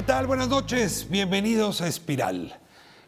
¿Qué tal? Buenas noches. Bienvenidos a Espiral.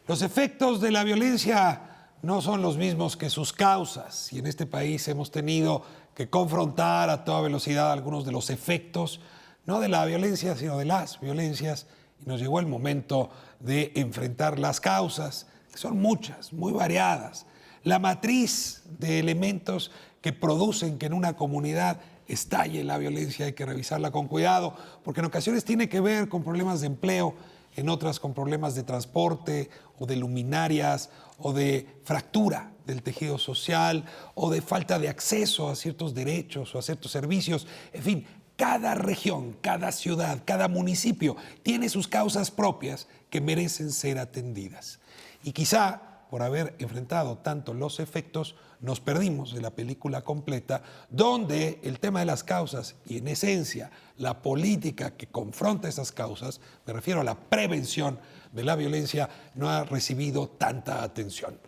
Los efectos de la violencia no son los mismos que sus causas y en este país hemos tenido que confrontar a toda velocidad algunos de los efectos, no de la violencia, sino de las violencias, y nos llegó el momento de enfrentar las causas, que son muchas, muy variadas. La matriz de elementos que producen que en una comunidad estalle la violencia, hay que revisarla con cuidado, porque en ocasiones tiene que ver con problemas de empleo, en otras con problemas de transporte o de luminarias o de fractura del tejido social o de falta de acceso a ciertos derechos o a ciertos servicios. En fin, cada región, cada ciudad, cada municipio tiene sus causas propias que merecen ser atendidas. Y quizá por haber enfrentado tanto los efectos, nos perdimos de la película completa, donde el tema de las causas y en esencia la política que confronta esas causas, me refiero a la prevención de la violencia, no ha recibido tanta atención.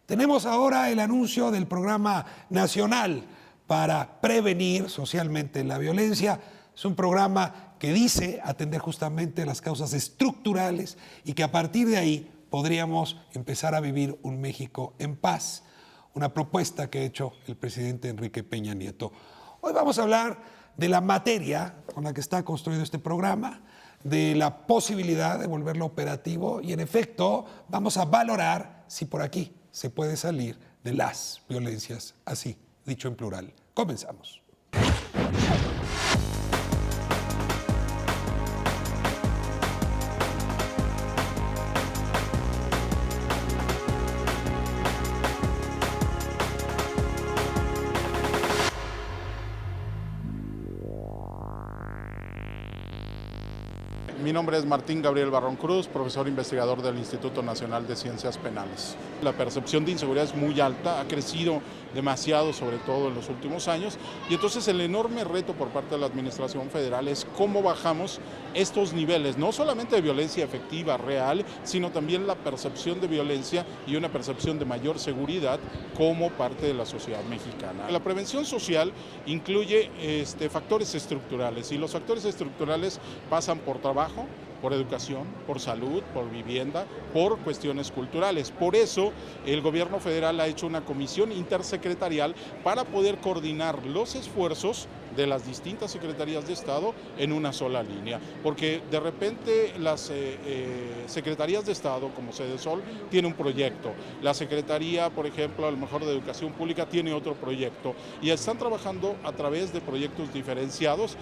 Tenemos ahora el anuncio del Programa Nacional para Prevenir Socialmente la Violencia. Es un programa que dice atender justamente las causas estructurales y que a partir de ahí podríamos empezar a vivir un México en paz, una propuesta que ha hecho el presidente Enrique Peña Nieto. Hoy vamos a hablar de la materia con la que está construido este programa, de la posibilidad de volverlo operativo y en efecto vamos a valorar si por aquí se puede salir de las violencias, así, dicho en plural. Comenzamos. Mi nombre es Martín Gabriel Barrón Cruz, profesor investigador del Instituto Nacional de Ciencias Penales. La percepción de inseguridad es muy alta, ha crecido demasiado, sobre todo en los últimos años, y entonces el enorme reto por parte de la Administración Federal es cómo bajamos estos niveles, no solamente de violencia efectiva, real, sino también la percepción de violencia y una percepción de mayor seguridad como parte de la sociedad mexicana. La prevención social incluye factores estructurales, y los factores estructurales pasan por trabajo, por educación, por salud, por vivienda, por cuestiones culturales. Por eso el gobierno federal ha hecho una comisión intersecretarial para poder coordinar los esfuerzos de las distintas secretarías de Estado en una sola línea, porque de repente las secretarías de Estado, como Sedesol, tiene un proyecto, la Secretaría, por ejemplo, a lo mejor de Educación Pública, tiene otro proyecto, y están trabajando a través de proyectos diferenciados,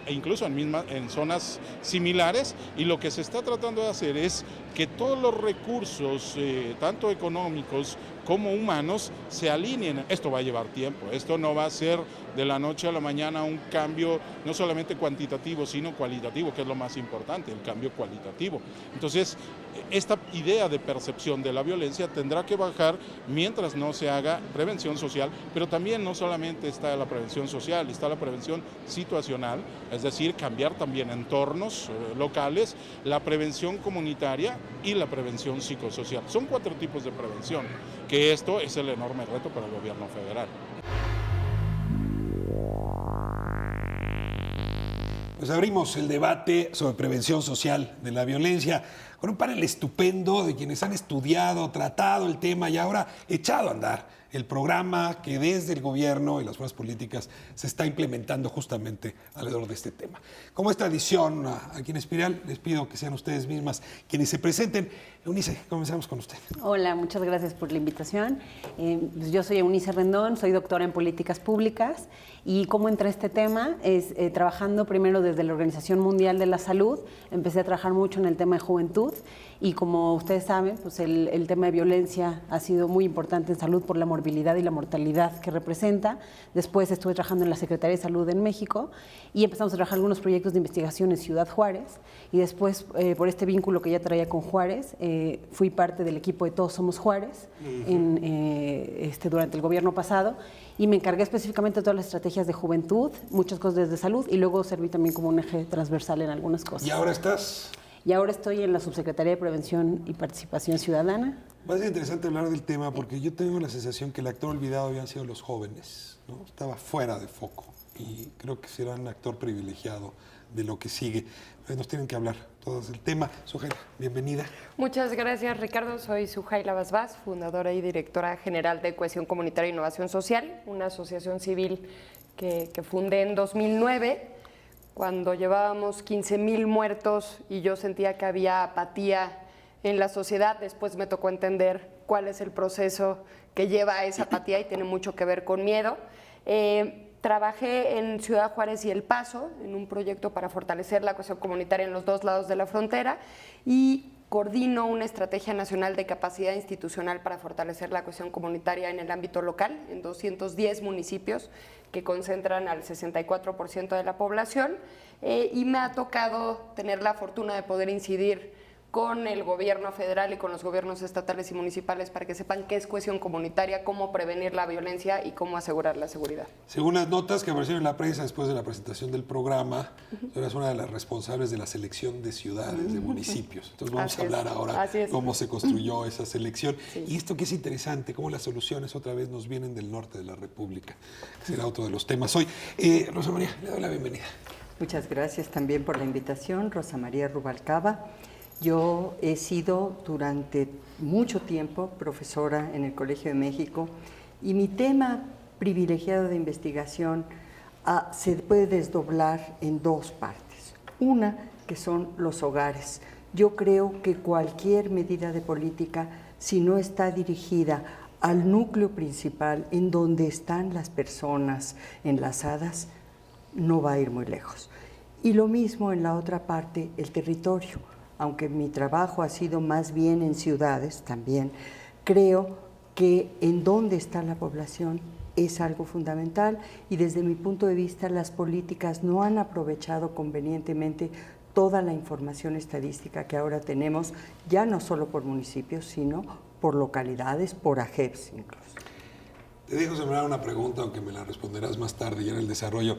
incluso en zonas similares, y lo que se está tratando de hacer es que todos los recursos, tanto económicos como humanos, se alineen. Esto va a llevar tiempo, esto no va a ser de la noche a la mañana un cambio no solamente cuantitativo, sino cualitativo, que es lo más importante, el cambio cualitativo. Entonces, esta idea de percepción de la violencia tendrá que bajar mientras no se haga prevención social, pero también no solamente está la prevención social, está la prevención situacional, es decir, cambiar también entornos locales, la prevención comunitaria y la prevención psicosocial. Son 4 tipos de prevención, que esto es el enorme reto para el gobierno federal. Pues abrimos el debate sobre prevención social de la violencia con un panel estupendo de quienes han estudiado, tratado el tema y ahora echado a andar el programa que desde el gobierno y las fuerzas políticas se está implementando justamente alrededor de este tema. Como es tradición aquí en Espiral, les pido que sean ustedes mismas quienes se presenten. Eunice, comenzamos con usted. Hola, muchas gracias por la invitación. Yo soy Eunice Rendón, soy doctora en políticas públicas y cómo entré a este tema es trabajando primero desde la Organización Mundial de la Salud. Empecé a trabajar mucho en el tema de juventud y como ustedes saben, pues el tema de violencia ha sido muy importante en salud por la morbilidad y la mortalidad que representa. Después estuve trabajando en la Secretaría de Salud en México y empezamos a trabajar algunos proyectos de investigación en Ciudad Juárez y después por este vínculo que ya traía con Juárez, fui parte del equipo de Todos Somos Juárez durante el gobierno pasado y me encargué específicamente de todas las estrategias de juventud, muchas cosas desde salud y luego serví también como un eje transversal en algunas cosas. ¿Y ahora estás? Y ahora estoy en la Subsecretaría de Prevención y Participación Ciudadana. Va a ser interesante hablar del tema porque yo tengo la sensación que el actor olvidado habían sido los jóvenes, ¿no? Estaba fuera de foco y creo que será un actor privilegiado de lo que sigue. Nos tienen que hablar todos del tema. Sujaila, bienvenida. Muchas gracias, Ricardo. Soy Sujaila Basbás, fundadora y directora general de Cohesión Comunitaria e Innovación Social, una asociación civil que fundé en 2009, cuando llevábamos 15,000 muertos y yo sentía que había apatía en la sociedad. Después me tocó entender cuál es el proceso que lleva a esa apatía y tiene mucho que ver con miedo. Trabajé en Ciudad Juárez y El Paso en un proyecto para fortalecer la cohesión comunitaria en los dos lados de la frontera y coordino una estrategia nacional de capacidad institucional para fortalecer la cohesión comunitaria en el ámbito local, en 210 municipios que concentran al 64% de la población, y me ha tocado tener la fortuna de poder incidir con el gobierno federal y con los gobiernos estatales y municipales para que sepan qué es cohesión comunitaria, cómo prevenir la violencia y cómo asegurar la seguridad. Según las notas que aparecieron en la prensa después de la presentación del programa, tú eres una de las responsables de la selección de ciudades, de municipios. Entonces vamos a hablar ahora cómo se construyó esa selección. Sí. Y esto que es interesante, cómo las soluciones otra vez nos vienen del norte de la República. Será otro de los temas hoy. Rosa María, le doy la bienvenida. Muchas gracias también por la invitación. Rosa María Rubalcaba. Yo he sido durante mucho tiempo profesora en el Colegio de México y mi tema privilegiado de investigación se puede desdoblar en dos partes. Una, que son los hogares. Yo creo que cualquier medida de política, si no está dirigida al núcleo principal, en donde están las personas enlazadas, no va a ir muy lejos. Y lo mismo en la otra parte, el territorio. Aunque mi trabajo ha sido más bien en ciudades también, creo que en dónde está la población es algo fundamental y desde mi punto de vista las políticas no han aprovechado convenientemente toda la información estadística que ahora tenemos, ya no solo por municipios, sino por localidades, por AGEPs incluso. Te dejo sembrar una pregunta, aunque me la responderás más tarde ya en el desarrollo.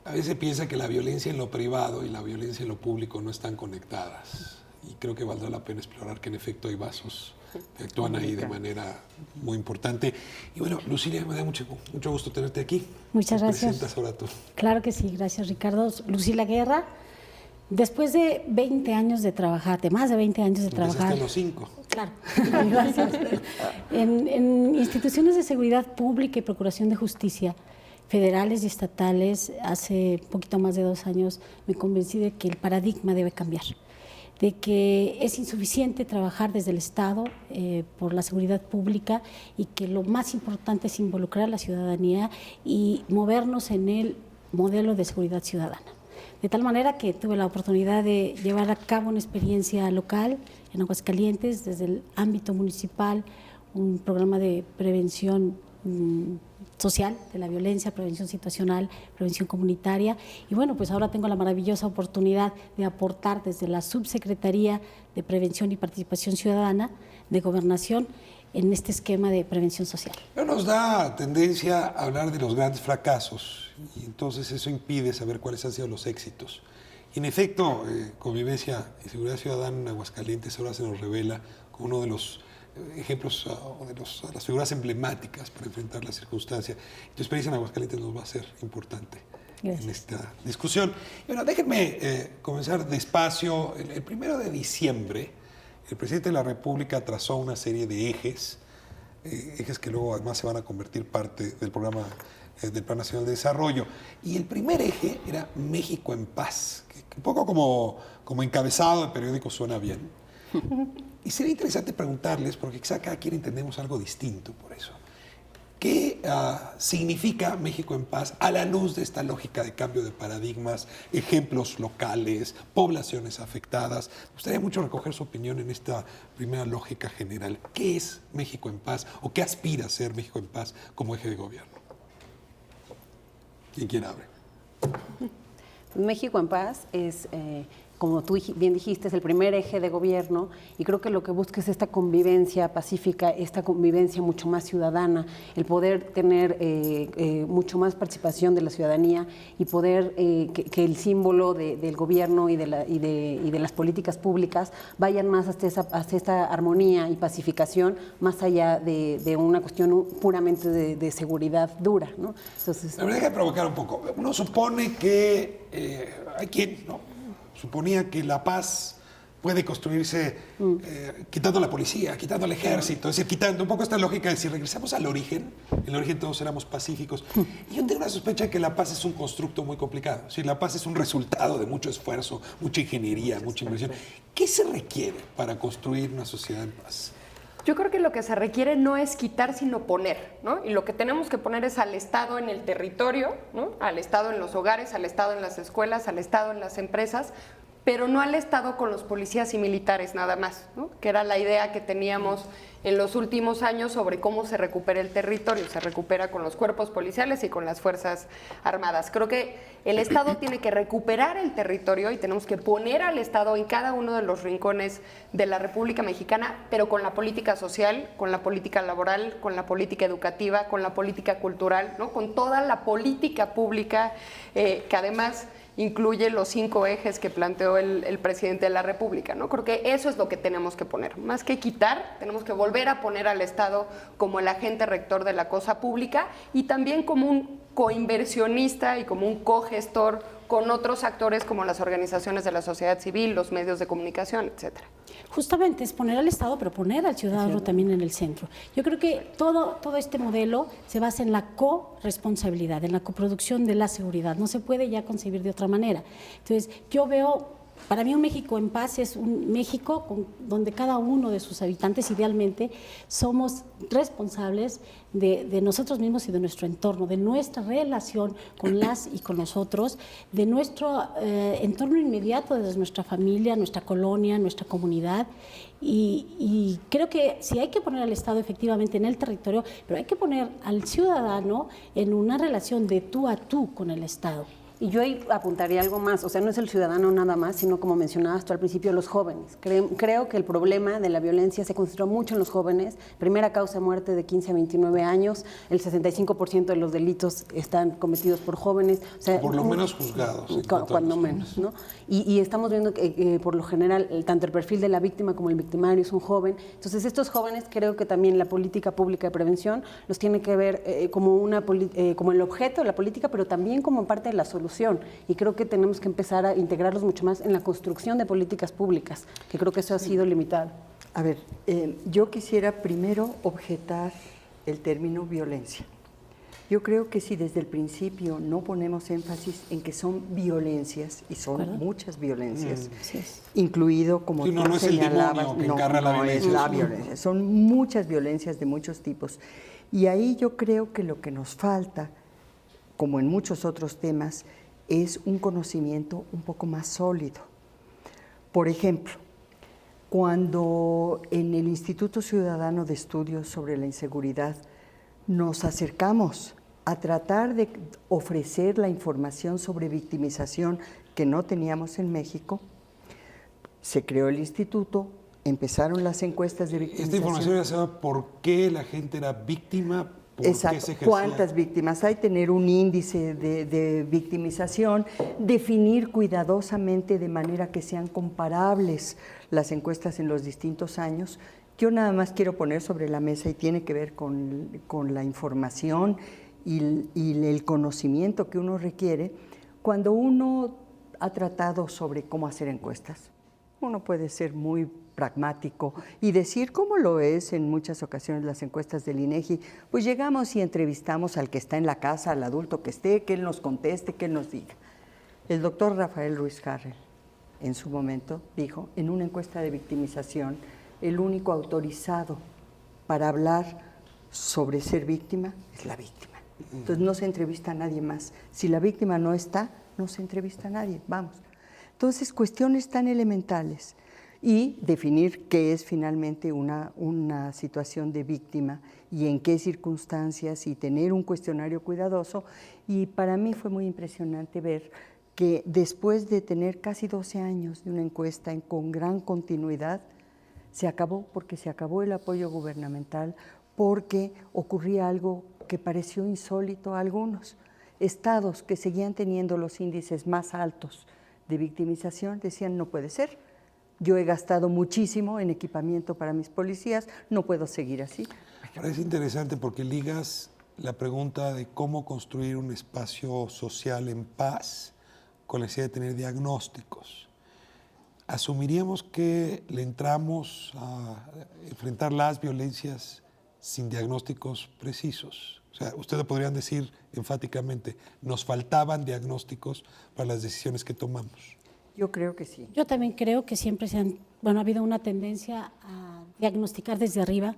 A veces piensa que la violencia en lo privado y la violencia en lo público no están conectadas. Y creo que valdrá la pena explorar que en efecto hay vasos que actúan ahí de manera muy importante. Y bueno, Lucilia, me da mucho gusto tenerte aquí. Muchas gracias. Presentas ahora tú. Claro que sí, gracias Ricardo. Lucila Guerra, después de 20 años de trabajar, de más de 20 años de trabajar. Empezaste a los 5. Claro, gracias. En instituciones de seguridad pública y procuración de justicia, federales y estatales, hace poquito más de 2 años me convencí de que el paradigma debe cambiar, de que es insuficiente trabajar desde el Estado por la seguridad pública y que lo más importante es involucrar a la ciudadanía y movernos en el modelo de seguridad ciudadana. De tal manera que tuve la oportunidad de llevar a cabo una experiencia local en Aguascalientes, desde el ámbito municipal, un programa de prevención social de la violencia, prevención situacional, prevención comunitaria. Y bueno, pues ahora tengo la maravillosa oportunidad de aportar desde la Subsecretaría de Prevención y Participación Ciudadana de Gobernación en este esquema de prevención social. No nos da tendencia a hablar de los grandes fracasos y entonces eso impide saber cuáles han sido los éxitos. Y en efecto, convivencia y seguridad ciudadana en Aguascalientes ahora se nos revela como uno de los ejemplos o de las figuras emblemáticas para enfrentar la circunstancia. Tu experiencia en Aguascalientes nos va a ser importante. Gracias. En esta discusión. Y bueno, déjenme comenzar despacio. El 1 de diciembre, el presidente de la República trazó una serie de ejes que luego además se van a convertir parte del programa del Plan Nacional de Desarrollo. Y el primer eje era México en paz, que un poco como encabezado de periódico suena bien. Y sería interesante preguntarles, porque quizá cada quien entendemos algo distinto por eso. ¿Qué significa México en paz a la luz de esta lógica de cambio de paradigmas, ejemplos locales, poblaciones afectadas? Me gustaría mucho recoger su opinión en esta primera lógica general. ¿Qué es México en paz o qué aspira a ser México en paz como eje de gobierno? ¿Quién quiere abre? México en Paz es, como tú bien dijiste, es el primer eje de gobierno y creo que lo que busca es esta convivencia pacífica, esta convivencia mucho más ciudadana, el poder tener mucho más participación de la ciudadanía y poder que el símbolo del gobierno y de las políticas públicas vayan más hacia esta armonía y pacificación, más allá de una cuestión puramente de seguridad dura, ¿no? Entonces, La verdad que provocar un poco. Uno supone que hay quien, ¿no? Suponía que la paz puede construirse quitando la policía, quitando el ejército, es decir, quitando un poco esta lógica de si regresamos al origen, en el origen todos éramos pacíficos. Y yo tengo una sospecha de que la paz es un constructo muy complicado. Es decir, la paz es un resultado de mucho esfuerzo, mucha ingeniería, mucha inversión. ¿Qué se requiere para construir una sociedad en paz? Yo creo que lo que se requiere no es quitar, sino poner, ¿no? Y lo que tenemos que poner es al Estado en el territorio, ¿no? Al Estado en los hogares, al Estado en las escuelas, al Estado en las empresas, pero no al Estado con los policías y militares nada más, ¿no? Que era la idea que teníamos en los últimos años sobre cómo se recupera el territorio. Se recupera con los cuerpos policiales y con las Fuerzas Armadas. Creo que el Estado tiene que recuperar el territorio y tenemos que poner al Estado en cada uno de los rincones de la República Mexicana, pero con la política social, con la política laboral, con la política educativa, con la política cultural, ¿no? Con toda la política pública que además incluye los 5 ejes que planteó el presidente de la República, ¿no? Creo que eso es lo que tenemos que poner. Más que quitar, tenemos que volver a poner al Estado como el agente rector de la cosa pública y también como un coinversionista y como un cogestor con otros actores como las organizaciones de la sociedad civil, los medios de comunicación, etcétera. Justamente es poner al Estado, pero poner al ciudadano también en el centro. Yo creo que todo este modelo se basa en la corresponsabilidad, en la coproducción de la seguridad. No se puede ya concebir de otra manera. Entonces, yo veo, para mí un México en paz es un México donde cada uno de sus habitantes, idealmente, somos responsables de nosotros mismos y de nuestro entorno, de nuestra relación con las y con nosotros, de nuestro entorno inmediato, desde nuestra familia, nuestra colonia, nuestra comunidad. Y creo que sí hay que poner al Estado efectivamente en el territorio, pero hay que poner al ciudadano en una relación de tú a tú con el Estado. Y yo ahí apuntaría algo más, o sea, no es el ciudadano nada más, sino como mencionabas tú al principio, los jóvenes. Creo que el problema de la violencia se concentró mucho en los jóvenes. Primera causa de muerte de 15 a 29 años, el 65% de los delitos están cometidos por jóvenes. O sea, por lo menos juzgados. Cuando menos, ¿no? Y estamos viendo que por lo general, tanto el perfil de la víctima como el victimario es un joven. Entonces, estos jóvenes creo que también la política pública de prevención los tiene que ver como el objeto de la política, pero también como parte de la solución. Y creo que tenemos que empezar a integrarlos mucho más en la construcción de políticas públicas, que creo que eso ha sido limitado. A ver, yo quisiera primero objetar el término violencia. Yo creo que si desde el principio no ponemos énfasis en que son violencias, y son muchas violencias, incluido, como sí, tú señalabas, no es la violencia, son muchas violencias de muchos tipos. Y ahí yo creo que lo que nos falta, como en muchos otros temas, es un conocimiento un poco más sólido. Por ejemplo, cuando en el Instituto Ciudadano de Estudios sobre la Inseguridad nos acercamos a tratar de ofrecer la información sobre victimización que no teníamos en México, se creó el instituto, empezaron las encuestas de victimización. Esta información era saber por qué la gente era víctima. Exacto, cuántas víctimas hay, tener un índice de victimización, definir cuidadosamente de manera que sean comparables las encuestas en los distintos años. Yo nada más quiero poner sobre la mesa y tiene que ver con la información y el conocimiento que uno requiere cuando uno ha tratado sobre cómo hacer encuestas. Uno puede ser muy pragmático y decir, como lo es en muchas ocasiones las encuestas del INEGI, pues llegamos y entrevistamos al que está en la casa, al adulto que esté, que él nos conteste, que él nos diga. El doctor Rafael Ruiz Harrell, en su momento, dijo, en una encuesta de victimización, el único autorizado para hablar sobre ser víctima es la víctima. Entonces no se entrevista a nadie más. Si la víctima no está, no se entrevista a nadie, vamos. Entonces, cuestiones tan elementales y definir qué es finalmente una situación de víctima y en qué circunstancias y tener un cuestionario cuidadoso. Y para mí fue muy impresionante ver que después de tener casi 12 años de una encuesta con gran continuidad, se acabó porque se acabó el apoyo gubernamental, porque ocurría algo que pareció insólito a algunos. Estados que seguían teniendo los índices más altos de victimización decían, no puede ser, yo he gastado muchísimo en equipamiento para mis policías, no puedo seguir así. Parece interesante porque ligas la pregunta de cómo construir un espacio social en paz con la necesidad de tener diagnósticos. ¿Asumiríamos que le entramos a enfrentar las violencias sin diagnósticos precisos? O sea, ustedes podrían decir enfáticamente, nos faltaban diagnósticos para las decisiones que tomamos. Yo creo que sí. Yo también creo que siempre ha habido una tendencia a diagnosticar desde arriba,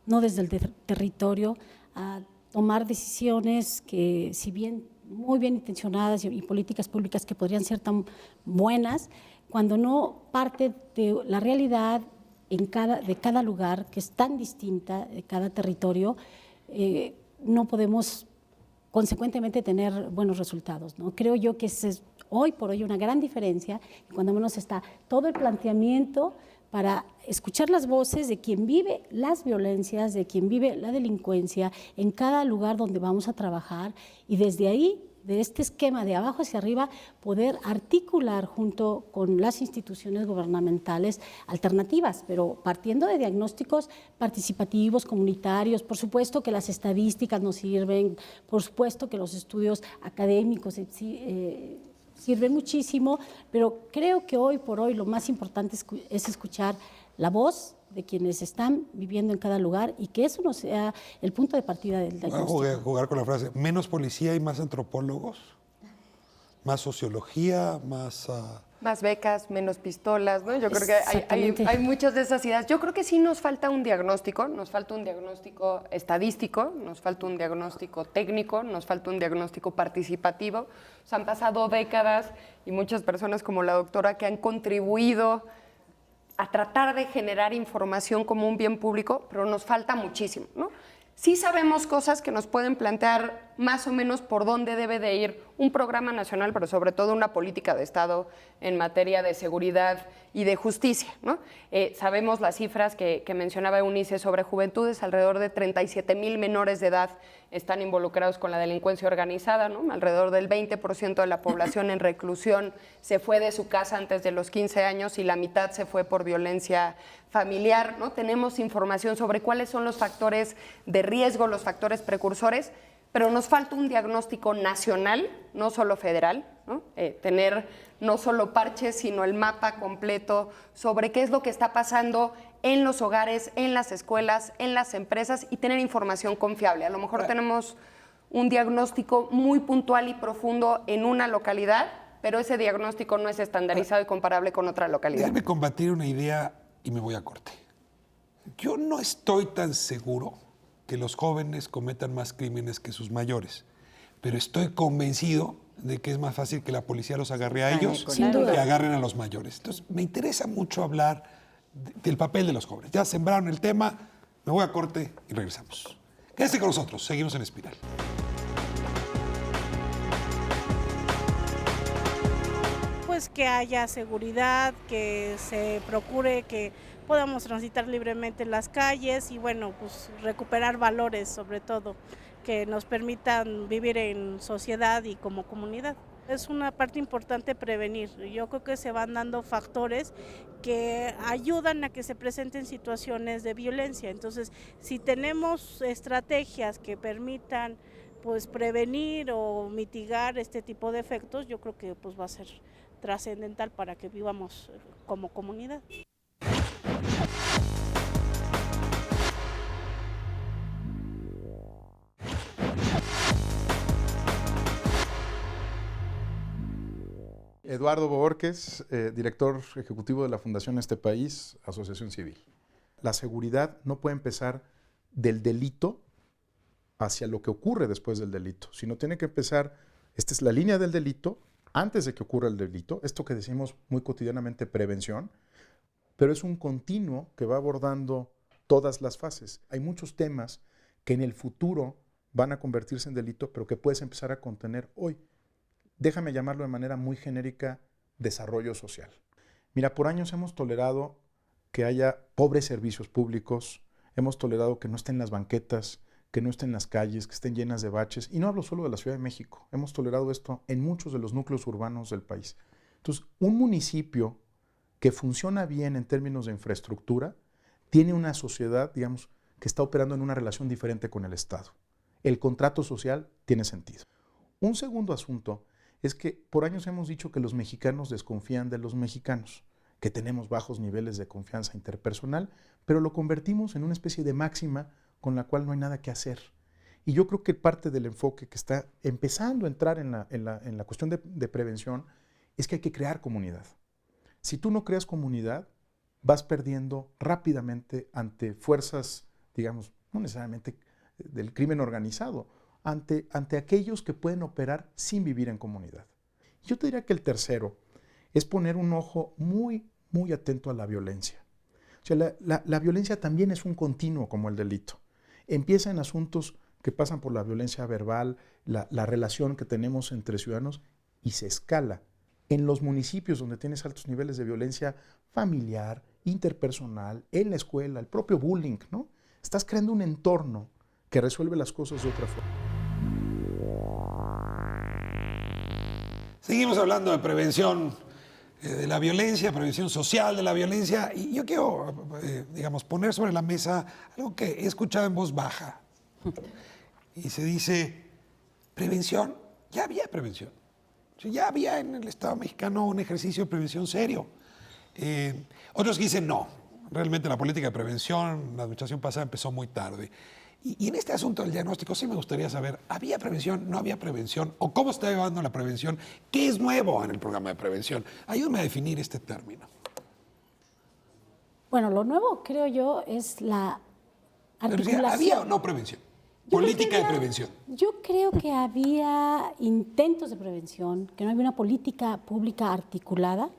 no desde el territorio, a tomar decisiones que, si bien muy bien intencionadas y políticas públicas que podrían ser tan buenas, cuando no parte de la realidad de cada lugar, que es tan distinta de cada territorio, no podemos consecuentemente tener buenos resultados, ¿no? Creo yo que es hoy por hoy una gran diferencia, y cuando menos está todo el planteamiento para escuchar las voces de quien vive las violencias, de quien vive la delincuencia en cada lugar donde vamos a trabajar, y desde ahí, de este esquema de abajo hacia arriba, poder articular junto con las instituciones gubernamentales alternativas, pero partiendo de diagnósticos participativos, comunitarios. Por supuesto que las estadísticas nos sirven, por supuesto que los estudios académicos sirven muchísimo, pero creo que hoy por hoy lo más importante es escuchar la voz de quienes están viviendo en cada lugar, y que eso no sea el punto de partida del diagnóstico. Voy a jugar con la frase, menos policía y más antropólogos, más sociología, más... Más becas, menos pistolas, ¿no? Yo creo que hay muchas de esas ideas. Yo creo que sí nos falta un diagnóstico estadístico, nos falta un diagnóstico técnico, nos falta un diagnóstico participativo. O sea, han pasado décadas y muchas personas como la doctora que han contribuido a tratar de generar información como un bien público, pero nos falta muchísimo, ¿no? Sí sabemos cosas que nos pueden plantear más o menos por dónde debe de ir un programa nacional, pero sobre todo una política de Estado en materia de seguridad y de justicia, ¿no? Sabemos las cifras que mencionaba Eunice sobre juventudes, alrededor de 37,000 menores de edad están involucrados con la delincuencia organizada, ¿no? Alrededor del 20% de la población en reclusión se fue de su casa antes de los 15 años y la mitad se fue por violencia familiar, ¿no? Tenemos información sobre cuáles son los factores de riesgo, los factores precursores, pero nos falta un diagnóstico nacional, no solo federal, ¿no? Tener no solo parches, sino el mapa completo sobre qué es lo que está pasando en los hogares, en las escuelas, en las empresas, y tener información confiable. A lo mejor tenemos un diagnóstico muy puntual y profundo en una localidad, pero ese diagnóstico no es estandarizado y comparable con otra localidad. Déjame combatir una idea y me voy a corte. Yo no estoy tan seguro que los jóvenes cometan más crímenes que sus mayores, pero estoy convencido de que es más fácil que la policía los agarre a ellos que agarren a los mayores. Entonces, me interesa mucho hablar del papel de los jóvenes. Ya sembraron el tema, me voy a corte y regresamos. Quédese con nosotros, seguimos en Espiral. Pues que haya seguridad, que se procure que podamos transitar libremente en las calles y bueno, pues recuperar valores sobre todo, que nos permitan vivir en sociedad y como comunidad. Es una parte importante prevenir. Yo creo que se van dando factores que ayudan a que se presenten situaciones de violencia. Entonces, si tenemos estrategias que permitan pues prevenir o mitigar este tipo de efectos, yo creo que pues va a ser trascendental para que vivamos como comunidad. Eduardo Bohórquez, director ejecutivo de la Fundación Este País, Asociación Civil. La seguridad no puede empezar del delito hacia lo que ocurre después del delito, sino tiene que empezar, esta es la línea del delito, antes de que ocurra el delito, esto que decimos muy cotidianamente prevención, pero es un continuo que va abordando todas las fases. Hay muchos temas que en el futuro van a convertirse en delito, pero que puedes empezar a contener hoy. déjame llamarlo de manera muy genérica, desarrollo social. Mira, por años hemos tolerado que haya pobres servicios públicos, hemos tolerado que no estén las banquetas, que no estén las calles, que estén llenas de baches. Y no hablo solo de la Ciudad de México, hemos tolerado esto en muchos de los núcleos urbanos del país. Entonces, un municipio que funciona bien en términos de infraestructura tiene una sociedad, digamos, que está operando en una relación diferente con el Estado. El contrato social tiene sentido. Un segundo asunto es que por años hemos dicho que los mexicanos desconfían de los mexicanos, que tenemos bajos niveles de confianza interpersonal, pero lo convertimos en una especie de máxima con la cual no hay nada que hacer. Y yo creo que parte del enfoque que está empezando a entrar en la cuestión de prevención es que hay que crear comunidad. Si tú no creas comunidad, vas perdiendo rápidamente ante fuerzas, digamos, no necesariamente del crimen organizado, ante aquellos que pueden operar sin vivir en comunidad. Yo te diría que el tercero es poner un ojo muy, muy atento a la violencia. O sea, la violencia también es un continuo como el delito. Empieza en asuntos que pasan por la violencia verbal, la relación que tenemos entre ciudadanos, y se escala. En los municipios donde tienes altos niveles de violencia familiar, interpersonal, en la escuela, el propio bullying, ¿no? Estás creando un entorno que resuelve las cosas de otra forma. Seguimos hablando de prevención de la violencia, prevención social de la violencia, y yo quiero, digamos, poner sobre la mesa algo que he escuchado en voz baja. Y se dice, prevención, ya había prevención. Ya había en el Estado mexicano un ejercicio de prevención serio. Otros que dicen, no, realmente la política de prevención, la administración pasada empezó muy tarde. Y en este asunto del diagnóstico sí me gustaría saber, ¿había prevención, no había prevención? ¿O cómo está llevando la prevención? ¿Qué es nuevo en el programa de prevención? Ayúdame a definir este término. Bueno, lo nuevo, creo yo, es la articulación. ¿Había o no prevención? Política de prevención. Yo creo que había intentos de prevención, que no había una política pública articulada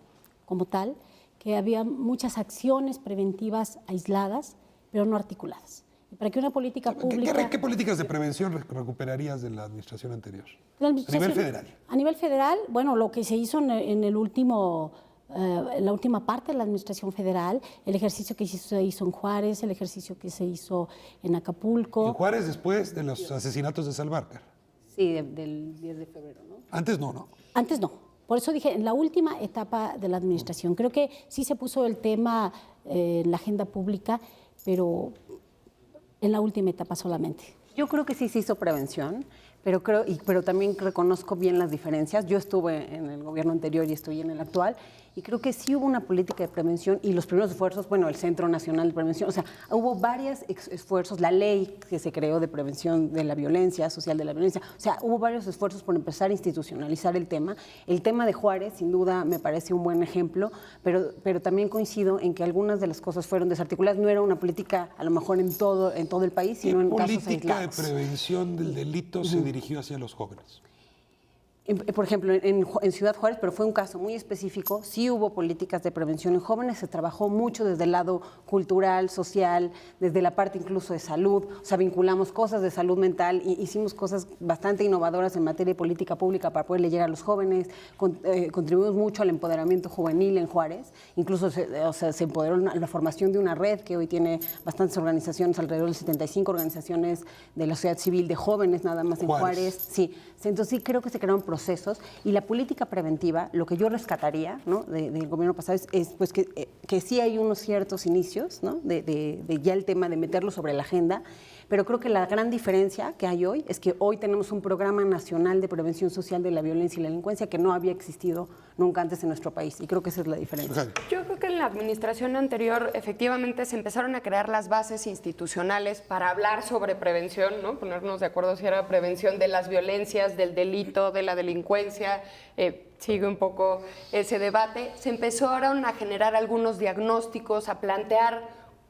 como tal, que había muchas acciones preventivas aisladas, pero no articuladas. Y para que una política pública... ¿Qué políticas de prevención recuperarías de la administración anterior? A nivel federal. A nivel federal, bueno, lo que se hizo en el último... en la última parte de la administración federal, el ejercicio que se hizo en Juárez, el ejercicio que se hizo en Acapulco. En Juárez después de los asesinatos de Salvarcar. Sí, del 10 de febrero, ¿no? Antes no, ¿no? Antes no. Por eso dije, en la última etapa de la administración. Creo que sí se puso el tema en la agenda pública, pero en la última etapa solamente. Yo creo que sí se hizo prevención, pero también reconozco bien las diferencias. Yo estuve en el gobierno anterior y estoy en el actual, y creo que sí hubo una política de prevención y los primeros esfuerzos, bueno, el Centro Nacional de Prevención, o sea, hubo varios esfuerzos, la ley que se creó de prevención de la violencia, social de la violencia, o sea, hubo varios esfuerzos por empezar a institucionalizar el tema. El tema de Juárez, sin duda, me parece un buen ejemplo, pero también coincido en que algunas de las cosas fueron desarticuladas. No era una política, a lo mejor en todo el país, sino en casos aislados. ¿Qué política de prevención del delito se dirigió hacia los jóvenes? Por ejemplo, en Ciudad Juárez, pero fue un caso muy específico, sí hubo políticas de prevención en jóvenes, se trabajó mucho desde el lado cultural, social, desde la parte incluso de salud, o sea, vinculamos cosas de salud mental, y hicimos cosas bastante innovadoras en materia de política pública para poderle llegar a los jóvenes, contribuimos mucho al empoderamiento juvenil en Juárez, incluso se empoderó la formación de una red que hoy tiene bastantes organizaciones, alrededor de 75 organizaciones de la sociedad civil de jóvenes nada más en Juárez. Sí, entonces sí creo que se crearon procesos, y la política preventiva, lo que yo rescataría, ¿no?, del gobierno pasado es pues que sí hay unos ciertos inicios, ¿no?, de ya el tema de meterlo sobre la agenda, pero creo que la gran diferencia que hay hoy es que hoy tenemos un programa nacional de prevención social de la violencia y la delincuencia que no había existido nunca antes en nuestro país, y creo que esa es la diferencia. Yo creo que en la administración anterior efectivamente se empezaron a crear las bases institucionales para hablar sobre prevención, ¿no?, ponernos de acuerdo si era prevención de las violencias, del delito, de la delincuencia, sigue un poco ese debate. Se empezaron a generar algunos diagnósticos, a plantear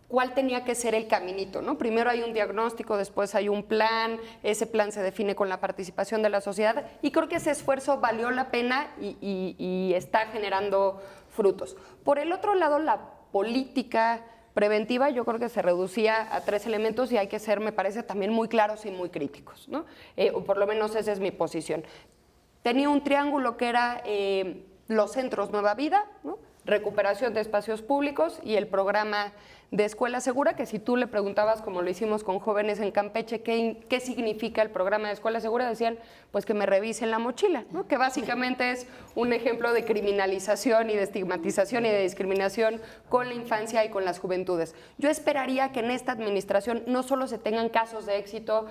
cuál tenía que ser el caminito, ¿no? Primero hay un diagnóstico, después hay un plan, ese plan se define con la participación de la sociedad, y creo que ese esfuerzo valió la pena y está generando frutos. Por el otro lado, la política preventiva yo creo que se reducía a 3 elementos, y hay que ser, me parece, también muy claros y muy críticos, ¿no? O por lo menos esa es mi posición. tenía un triángulo que era los centros Nueva Vida, ¿no? Recuperación de espacios públicos y el programa de Escuela Segura, que si tú le preguntabas, como lo hicimos con jóvenes en Campeche, qué significa el programa de Escuela Segura, decían, pues que me revisen la mochila, ¿no? Que básicamente es un ejemplo de criminalización y de estigmatización y de discriminación con la infancia y con las juventudes. Yo esperaría que en esta administración no solo se tengan casos de éxito,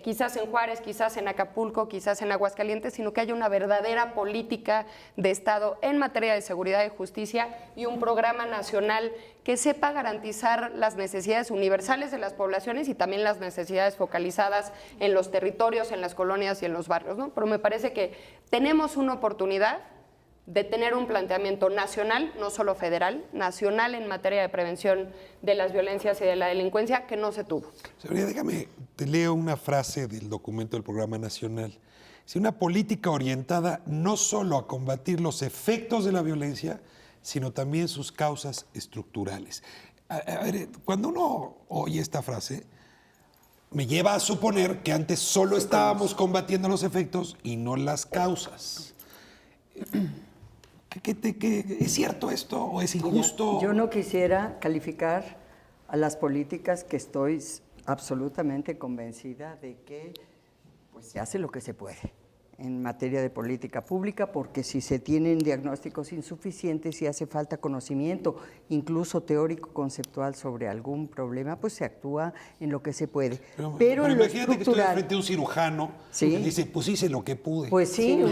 quizás en Juárez, quizás en Acapulco, quizás en Aguascalientes, sino que haya una verdadera política de Estado en materia de seguridad y justicia y un programa nacional que sepa garantizar las necesidades universales de las poblaciones y también las necesidades focalizadas en los territorios, en las colonias y en los barrios, ¿no? Pero me parece que tenemos una oportunidad de tener un planteamiento nacional, no solo federal, nacional en materia de prevención de las violencias y de la delincuencia, que no se tuvo. Sabrina, déjame, te leo una frase del documento del Programa Nacional. Es una política orientada no solo a combatir los efectos de la violencia, sino también sus causas estructurales. A ver, cuando uno oye esta frase, me lleva a suponer que antes solo estábamos combatiendo los efectos y no las causas. ¿Es cierto esto o es injusto? Yo no quisiera calificar a las políticas que estoy absolutamente convencida de que pues, se hace lo que se puede en materia de política pública, porque si se tienen diagnósticos insuficientes y hace falta conocimiento, incluso teórico conceptual sobre algún problema, pues se actúa en lo que se puede. Pero en lo imagínate que estoy frente a un cirujano ¿sí? que dice, pues hice lo que pude. Pues sí,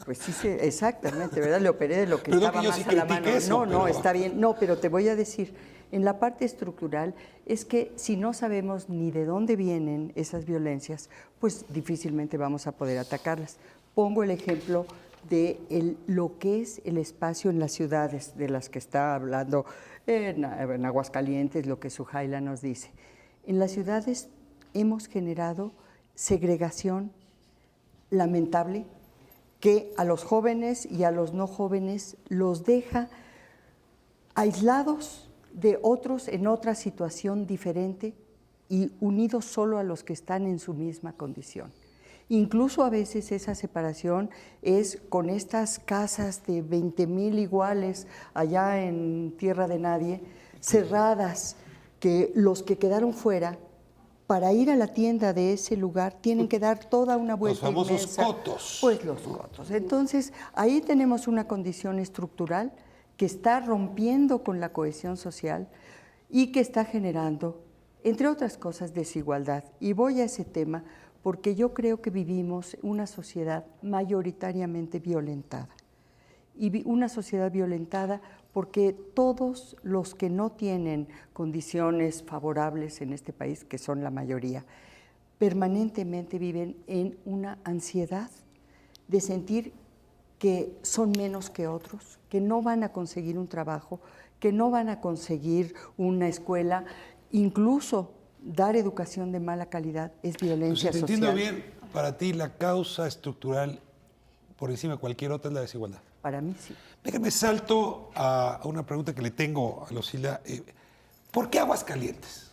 pues sí, exactamente, ¿verdad? Le operé de lo que Perdón estaba que yo más sí a la critique mano. eso, No, pero... está bien. No, pero te voy a decir, en la parte estructural es que si no sabemos ni de dónde vienen esas violencias, pues difícilmente vamos a poder atacarlas. Pongo el ejemplo de lo que es el espacio en las ciudades de las que está hablando en Aguascalientes, lo que Suhaila nos dice. En las ciudades hemos generado segregación lamentable que a los jóvenes y a los no jóvenes los deja aislados de otros en otra situación diferente y unidos solo a los que están en su misma condición. Incluso a veces esa separación es con estas casas de 20,000 iguales allá en Tierra de Nadie, cerradas, que los que quedaron fuera, para ir a la tienda de ese lugar tienen que dar toda una vuelta inmensa. Los famosos cotos. Pues los cotos. Entonces, ahí tenemos una condición estructural que está rompiendo con la cohesión social y que está generando, entre otras cosas, desigualdad. Y voy a ese tema porque yo creo que vivimos una sociedad mayoritariamente violentada. Y una sociedad violentada porque todos los que no tienen condiciones favorables en este país, que son la mayoría, permanentemente viven en una ansiedad de sentir que son menos que otros, que no van a conseguir un trabajo, que no van a conseguir una escuela, incluso dar educación de mala calidad es violencia Si te social. entiendo bien, para ti la causa estructural por encima de cualquier otra es la desigualdad. Para mí sí. Déjame salto a una pregunta que le tengo a Lucila. ¿Por qué Aguascalientes?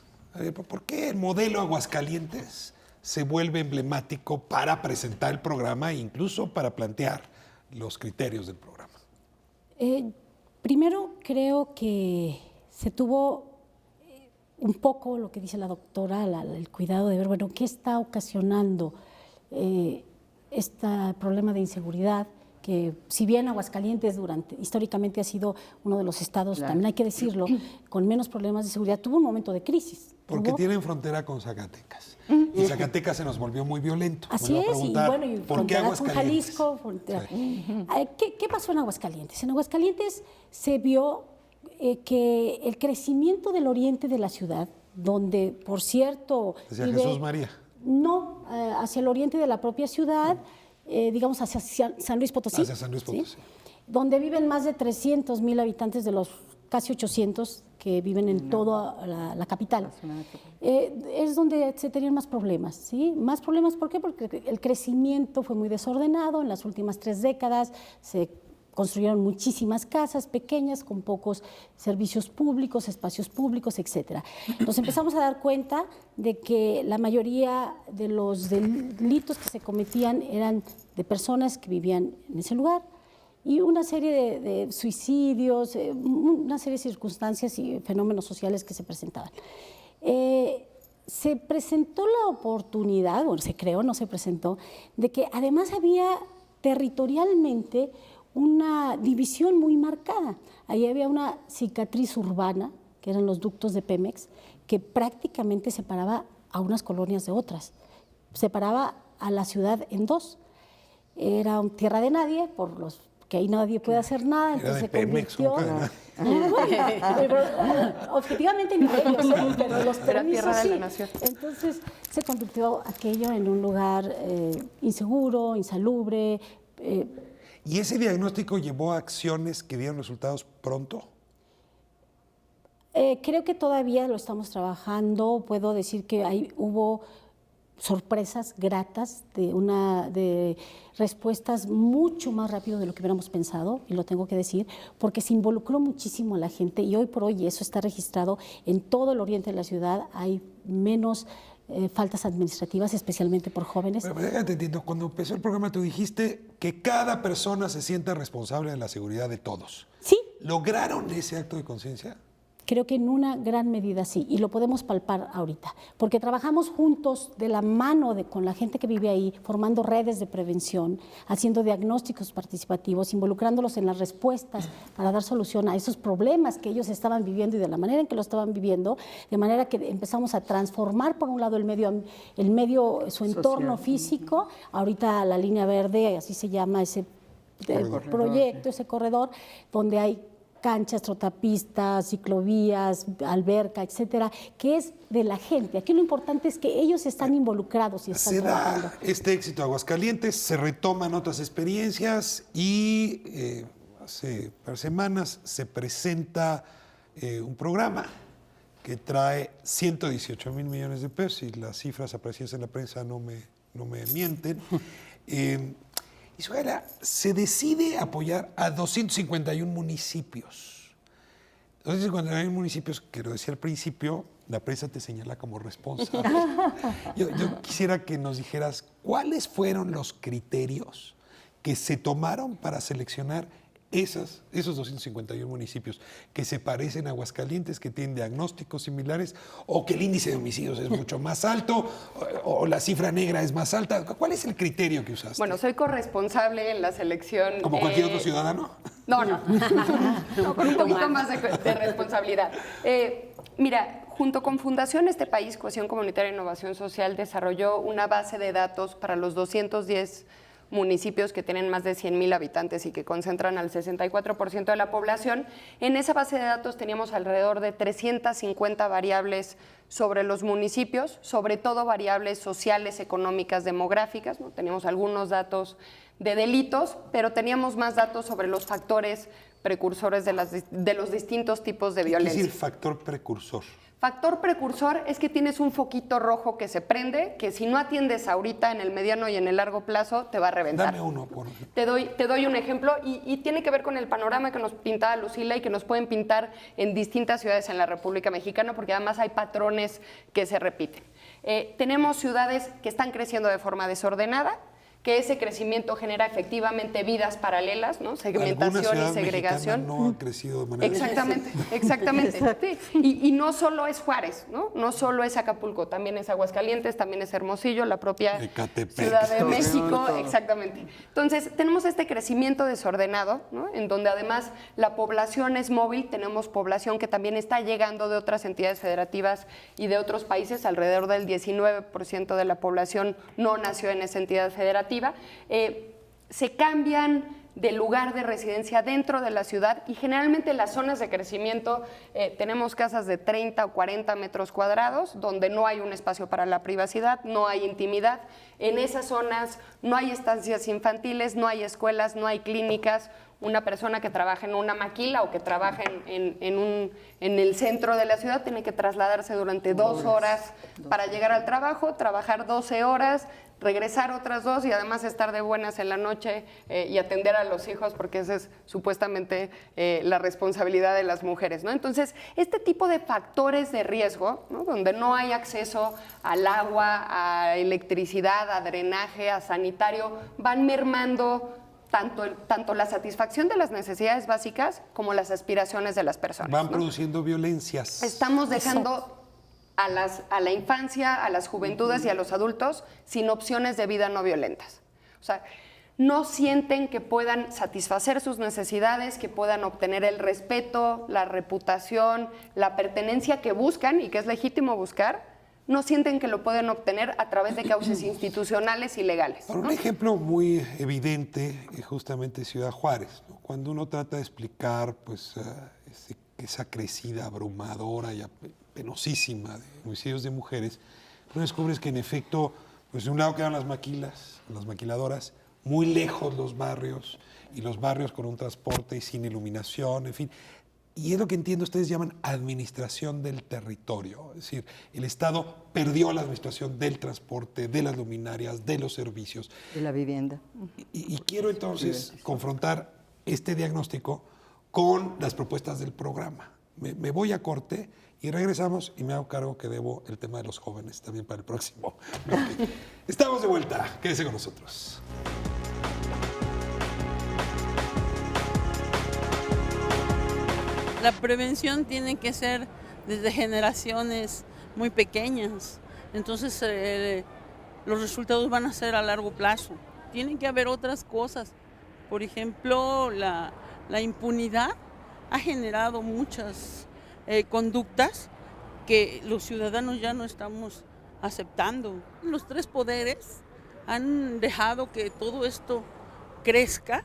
¿Por qué el modelo Aguascalientes se vuelve emblemático para presentar el programa e incluso para plantear los criterios del programa? Primero, creo que se tuvo un poco lo que dice la doctora, el cuidado de ver, bueno, qué está ocasionando este problema de inseguridad, que si bien Aguascalientes históricamente ha sido uno de los estados, claro, también hay que decirlo, con menos problemas de seguridad, tuvo un momento de crisis. Porque tienen frontera con Zacatecas. Y Zacatecas se nos volvió muy violento. Así es, y bueno, y ¿por qué frontera con Aguascalientes? Jalisco. Sí. ¿Qué pasó en Aguascalientes? En Aguascalientes se vio que el crecimiento del oriente de la ciudad, donde, por cierto... Hacia Jesús María. No, hacia el oriente de la propia ciudad, digamos hacia San Luis Potosí. Hacia San Luis Potosí. ¿Sí? Donde viven más de 300,000 habitantes de los casi 800 que viven en toda la capital. Es donde se tenían más problemas, ¿sí? Más problemas, ¿por qué? Porque el crecimiento fue muy desordenado en las últimas 3 décadas, se construyeron muchísimas casas pequeñas con pocos servicios públicos, espacios públicos, etc. Nos empezamos a dar cuenta de que la mayoría de los delitos que se cometían eran de personas que vivían en ese lugar, y una serie de suicidios, una serie de circunstancias y fenómenos sociales que se presentaban. Se presentó la oportunidad, o se creó, no se presentó, de que además había territorialmente una división muy marcada. Ahí había una cicatriz urbana, que eran los ductos de Pemex, que prácticamente separaba a unas colonias de otras, separaba a la ciudad en dos. Era tierra de nadie, por los que ahí nadie puede hacer nada, entonces se convirtió. Objetivamente ni ellos, pero los permisos sí. Entonces se convirtió aquello en un lugar inseguro, insalubre. ¿Y ese diagnóstico llevó a acciones que dieron resultados pronto? Creo que todavía lo estamos trabajando. Puedo decir que hubo sorpresas gratas de respuestas mucho más rápido de lo que hubiéramos pensado, y lo tengo que decir, porque se involucró muchísimo a la gente, y hoy por hoy eso está registrado en todo el oriente de la ciudad. Hay menos faltas administrativas, especialmente por jóvenes. Pero déjate, entiendo, cuando empezó el programa tú dijiste que cada persona se sienta responsable de la seguridad de todos. Sí. ¿Lograron ese acto de conciencia? Creo que en una gran medida sí, y lo podemos palpar ahorita, porque trabajamos juntos de la mano con la gente que vive ahí, formando redes de prevención, haciendo diagnósticos participativos, involucrándolos en las respuestas para dar solución a esos problemas que ellos estaban viviendo y de la manera en que lo estaban viviendo, de manera que empezamos a transformar, por un lado, el medio, su entorno físico. Ahorita la línea verde, así se llama ese proyecto, ese corredor, donde hay canchas, trotapistas, ciclovías, alberca, etcétera, que es de la gente. Aquí lo importante es que ellos están involucrados y están trabajando. Se da este éxito a Aguascalientes, se retoman otras experiencias y hace par semanas se presenta un programa que trae 118,000 millones de pesos, y las cifras aparecidas en la prensa no me mienten. Isuela, se decide apoyar a 251 municipios. 251 municipios, que lo decía al principio, la prensa te señala como responsable. Yo quisiera que nos dijeras cuáles fueron los criterios que se tomaron para seleccionar esos 251 municipios que se parecen a Aguascalientes, que tienen diagnósticos similares, o que el índice de homicidios es mucho más alto, o la cifra negra es más alta. ¿Cuál es el criterio que usaste? Bueno, soy corresponsable en la selección. ¿Como cualquier otro ciudadano? No, con un poquito más de responsabilidad. Mira, junto con Fundación Este País, Cohesión Comunitaria e Innovación Social, desarrolló una base de datos para los 210 municipios que tienen más de 100,000 habitantes y que concentran al 64% de la población. En esa base de datos teníamos alrededor de 350 variables sobre los municipios, sobre todo variables sociales, económicas, demográficas, ¿no? Teníamos algunos datos de delitos, pero teníamos más datos sobre los factores precursores de los distintos tipos de violencia. ¿Qué es decir factor precursor? Factor precursor es que tienes un foquito rojo que se prende, que si no atiendes ahorita, en el mediano y en el largo plazo, te va a reventar. Dame uno, por ejemplo. Te doy un ejemplo y tiene que ver con el panorama que nos pintaba Lucila y que nos pueden pintar en distintas ciudades en la República Mexicana, porque además hay patrones que se repiten. Tenemos ciudades que están creciendo de forma desordenada, que ese crecimiento genera efectivamente vidas paralelas, ¿no? Segmentación y segregación. No ha crecido de manera... Exactamente. Sí. Y no solo es Juárez, ¿no? No solo es Acapulco, también es Aguascalientes, también es Hermosillo, la propia Ecatepec, Ciudad de México, exactamente. Entonces, tenemos este crecimiento desordenado, ¿no? En donde además la población es móvil, tenemos población que también está llegando de otras entidades federativas y de otros países, alrededor del 19% de la población no nació en esa entidad federativa. Se cambian de lugar de residencia dentro de la ciudad y generalmente en las zonas de crecimiento tenemos casas de 30 o 40 metros cuadrados donde no hay un espacio para la privacidad, no hay intimidad. En esas zonas no hay estancias infantiles, no hay escuelas, no hay clínicas. Una persona que trabaja en una maquila o que trabaja en el centro de la ciudad tiene que trasladarse durante 2 horas para llegar al trabajo, trabajar 12 horas, regresar otras 2 y además estar de buenas en la noche y atender a los hijos, porque esa es supuestamente la responsabilidad de las mujeres, ¿no? Entonces, este tipo de factores de riesgo, ¿no? Donde no hay acceso al agua, a electricidad, a drenaje, a sanitario, van mermando tanto la satisfacción de las necesidades básicas como las aspiraciones de las personas. Van ¿no? produciendo violencias. Estamos dejando a la infancia, a las juventudes y a los adultos sin opciones de vida no violentas. O sea, no sienten que puedan satisfacer sus necesidades, que puedan obtener el respeto, la reputación, la pertenencia que buscan y que es legítimo buscar. No sienten que lo pueden obtener a través de cauces institucionales y legales, ¿no? Un ejemplo muy evidente es justamente Ciudad Juárez, ¿no? Cuando uno trata de explicar pues, esa crecida abrumadora y penosísima de homicidios de mujeres, uno descubre que en efecto, pues de un lado quedan las maquiladoras, muy lejos los barrios, y los barrios con un transporte y sin iluminación, en fin. Y es lo que entiendo, ustedes llaman administración del territorio. Es decir, el Estado perdió la administración del transporte, de las luminarias, de los servicios. De la vivienda. Y quiero entonces confrontar este diagnóstico con las propuestas del programa. Me voy a corte y regresamos y me hago cargo que debo el tema de los jóvenes también para el próximo. Okay. Estamos de vuelta. Quédese con nosotros. La prevención tiene que ser desde generaciones muy pequeñas, entonces los resultados van a ser a largo plazo. Tienen que haber otras cosas, por ejemplo, la impunidad ha generado muchas conductas que los ciudadanos ya no estamos aceptando. Los 3 poderes han dejado que todo esto crezca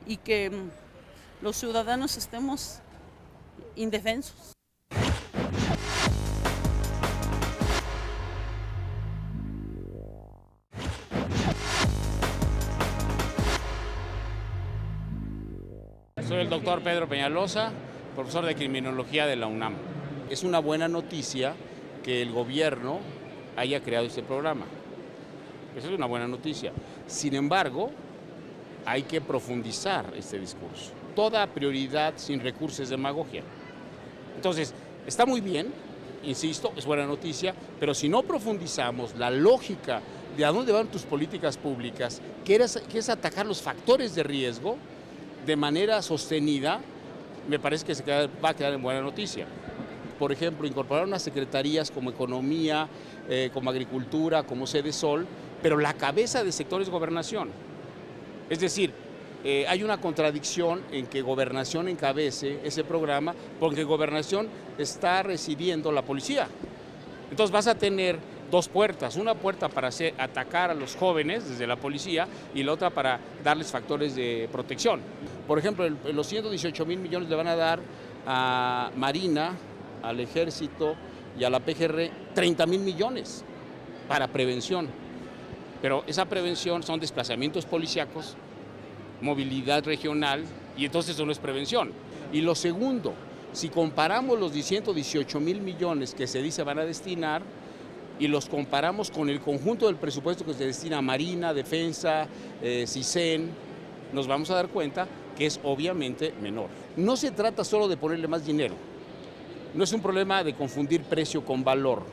y que los ciudadanos estemos indefensos. Soy el doctor Pedro Peñalosa, profesor de Criminología de la UNAM. Es una buena noticia que el gobierno haya creado este programa. Esa es una buena noticia. Sin embargo, hay que profundizar este discurso. Toda prioridad sin recursos es demagogia. Entonces, está muy bien, insisto, es buena noticia, pero si no profundizamos la lógica de a dónde van tus políticas públicas, que es atacar los factores de riesgo de manera sostenida, me parece que va a quedar en buena noticia. Por ejemplo, incorporar unas secretarías como Economía, como Agricultura, como Sedesol, pero la cabeza de sector es Gobernación. Es decir, hay una contradicción en que Gobernación encabece ese programa, porque en Gobernación está residiendo la policía. Entonces vas a tener 2 puertas, una puerta para atacar a los jóvenes desde la policía y la otra para darles factores de protección. Por ejemplo, los 118,000 millones le van a dar a Marina, al Ejército y a la PGR 30,000 millones para prevención. Pero esa prevención son desplazamientos policíacos, movilidad regional, y entonces eso no es prevención. Y lo segundo, si comparamos los 118,000 millones que se dice van a destinar y los comparamos con el conjunto del presupuesto que se destina a Marina, Defensa, CISEN, nos vamos a dar cuenta que es obviamente menor. No se trata solo de ponerle más dinero, no es un problema de confundir precio con valor,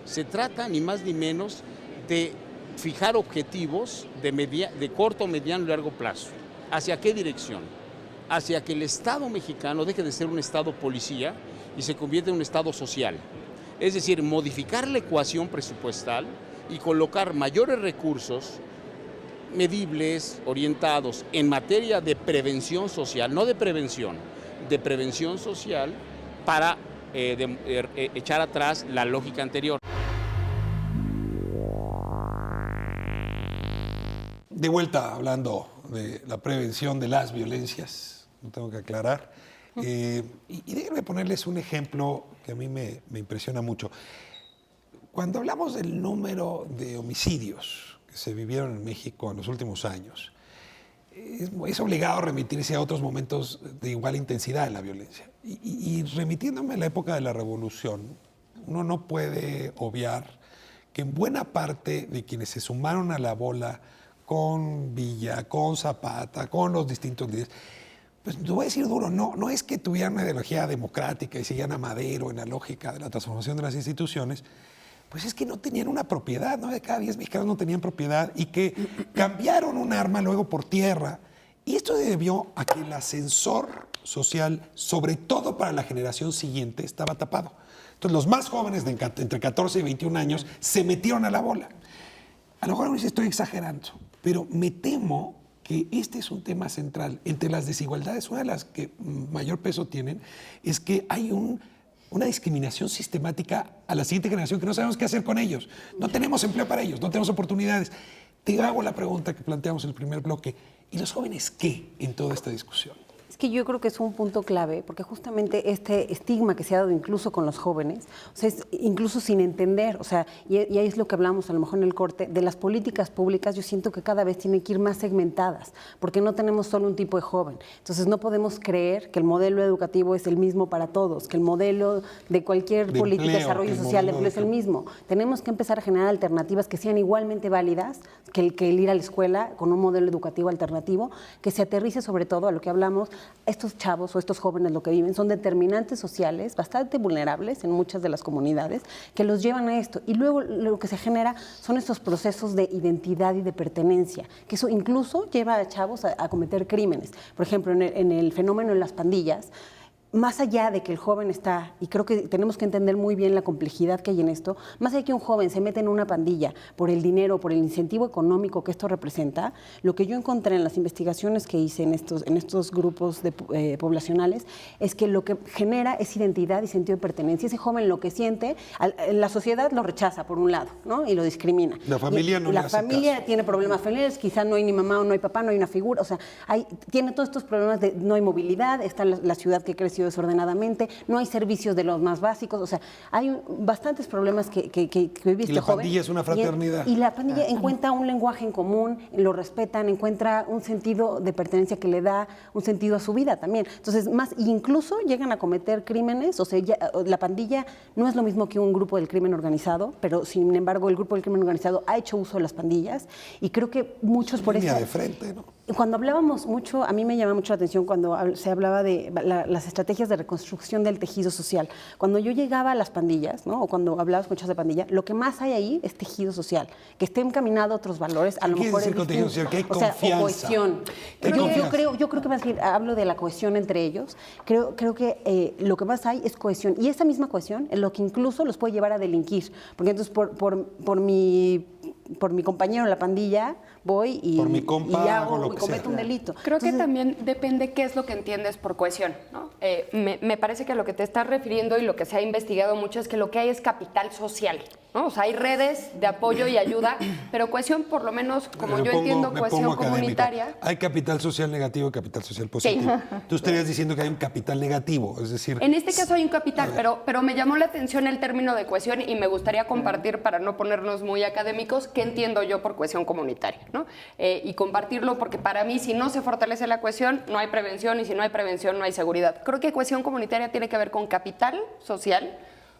se trata ni más ni menos de fijar objetivos de corto, mediano y largo plazo. ¿Hacia qué dirección? Hacia que el Estado mexicano deje de ser un Estado policía y se convierta en un Estado social. Es decir, modificar la ecuación presupuestal y colocar mayores recursos medibles, orientados en materia de prevención social, no de prevención, de prevención social para echar atrás la lógica anterior. De vuelta hablando de la prevención de las violencias, no tengo que aclarar. Y déjenme ponerles un ejemplo que a mí me impresiona mucho. Cuando hablamos del número de homicidios que se vivieron en México en los últimos años, es obligado remitirse a otros momentos de igual intensidad en la violencia. Y remitiéndome a la época de la Revolución, uno no puede obviar que en buena parte de quienes se sumaron a la bola con Villa, con Zapata, con los distintos líderes, pues te voy a decir duro, no es que tuvieran una ideología democrática y sigan a Madero en la lógica de la transformación de las instituciones, pues es que no tenían una propiedad, 9 de cada 10 mexicanos no tenían propiedad y que cambiaron un arma luego por tierra. Y esto debió a que el ascensor social, sobre todo para la generación siguiente, estaba tapado. Entonces los más jóvenes de entre 14 y 21 años se metieron a la bola. A lo mejor ahora estoy exagerando, pero me temo que este es un tema central. Entre las desigualdades, una de las que mayor peso tienen es que hay una discriminación sistemática a la siguiente generación que no sabemos qué hacer con ellos. No tenemos empleo para ellos, no tenemos oportunidades. Te hago la pregunta que planteamos en el primer bloque. ¿Y los jóvenes qué en toda esta discusión? Es que yo creo que es un punto clave, porque justamente este estigma que se ha dado incluso con los jóvenes, o sea, es incluso sin entender, o sea, y ahí es lo que hablamos a lo mejor en el corte, de las políticas públicas, yo siento que cada vez tienen que ir más segmentadas, porque no tenemos solo un tipo de joven. Entonces no podemos creer que el modelo educativo es el mismo para todos, que el modelo de cualquier política de desarrollo social de empleo es el mismo. Tenemos que empezar a generar alternativas que sean igualmente válidas que el ir a la escuela con un modelo educativo alternativo, que se aterrice sobre todo a lo que hablamos. Estos chavos o estos jóvenes lo que viven son determinantes sociales bastante vulnerables en muchas de las comunidades que los llevan a esto. Y luego lo que se genera son estos procesos de identidad y de pertenencia, que eso incluso lleva a chavos a cometer crímenes. Por ejemplo, en el fenómeno de las pandillas, más allá de que el joven está, y creo que tenemos que entender muy bien la complejidad que hay en esto, más allá de que un joven se mete en una pandilla por el dinero, por el incentivo económico que esto representa, lo que yo encontré en las investigaciones que hice en estos grupos poblacionales es que lo que genera es identidad y sentido de pertenencia. Ese joven lo que siente, la sociedad lo rechaza por un lado, ¿no? Y lo discrimina. La familia no le hace familia caso. Tiene problemas familiares, quizá no hay ni mamá o no hay papá, no hay una figura, o sea, tiene todos estos problemas de no hay movilidad, está la ciudad que creció desordenadamente, no hay servicios de los más básicos, o sea, hay bastantes problemas que vive este joven. Y la pandilla es una fraternidad. Y la pandilla encuentra un lenguaje en común, lo respetan, encuentra un sentido de pertenencia que le da un sentido a su vida también. Entonces, incluso llegan a cometer crímenes, o sea, la pandilla no es lo mismo que un grupo del crimen organizado, pero sin embargo el grupo del crimen organizado ha hecho uso de las pandillas y creo que muchos por eso... de frente, ¿no? Cuando hablábamos mucho, a mí me llama mucho la atención cuando se hablaba de las estrategias de reconstrucción del tejido social. Cuando yo llegaba a las pandillas, ¿no? O cuando hablabas con chavos de pandilla, lo que más hay ahí es tejido social, que esté encaminado a otros valores, a lo mejor es distinto. tejido social? Que hay o sea, confianza. o cohesión. Yo creo que más bien hablo de la cohesión entre ellos. Creo que lo que más hay es cohesión. Y esa misma cohesión es lo que incluso los puede llevar a delinquir. Porque entonces por mi compañero en la pandilla voy y cometo un delito. Creo que también depende qué es lo que entiendes por cohesión, ¿no? Me parece que a lo que te estás refiriendo y lo que se ha investigado mucho es que lo que hay es capital social, ¿no? O sea, hay redes de apoyo y ayuda, pero cohesión, por lo menos, como yo entiendo cohesión comunitaria... Hay capital social negativo y capital social positivo. Sí. Tú estarías diciendo que hay un capital negativo, es decir... En este caso hay un capital, pero me llamó la atención el término de cohesión y me gustaría compartir, para no ponernos muy académicos, qué entiendo yo por cohesión comunitaria, ¿no? Y compartirlo porque para mí, si no se fortalece la cohesión, no hay prevención, y si no hay prevención, no hay seguridad. Creo que cohesión comunitaria tiene que ver con capital social,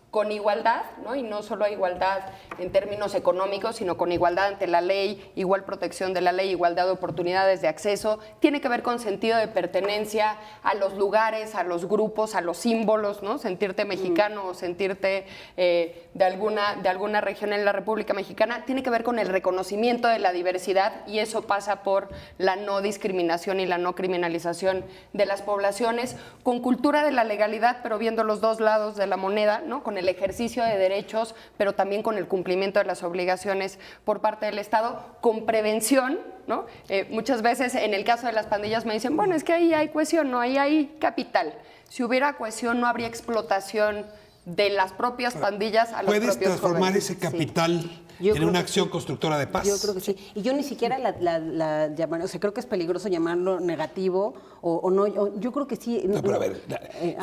con igualdad, ¿no? Y no solo igualdad en términos económicos, sino con igualdad ante la ley, igual protección de la ley, igualdad de oportunidades de acceso. Tiene que ver con sentido de pertenencia a los lugares, a los grupos, a los símbolos, ¿no? Sentirte mexicano o sentirte de alguna región en la República Mexicana. Tiene que ver con el reconocimiento de la diversidad y eso pasa por la no discriminación y la no criminalización de las poblaciones, con cultura de la legalidad, pero viendo los dos lados de la moneda, ¿no? Con el ejercicio de derechos, pero también con el cumplimiento de las obligaciones por parte del Estado, con prevención, ¿no? Muchas veces en el caso de las pandillas me dicen, bueno, es que ahí hay cohesión, no, ahí hay capital. Si hubiera cohesión no habría explotación de las propias pandillas a los propios jóvenes. ¿Puedes transformar ese capital en una acción constructora de paz? Yo creo que sí. Y yo ni siquiera o sea, creo que es peligroso llamarlo negativo o no. Yo creo que sí. No, pero a ver,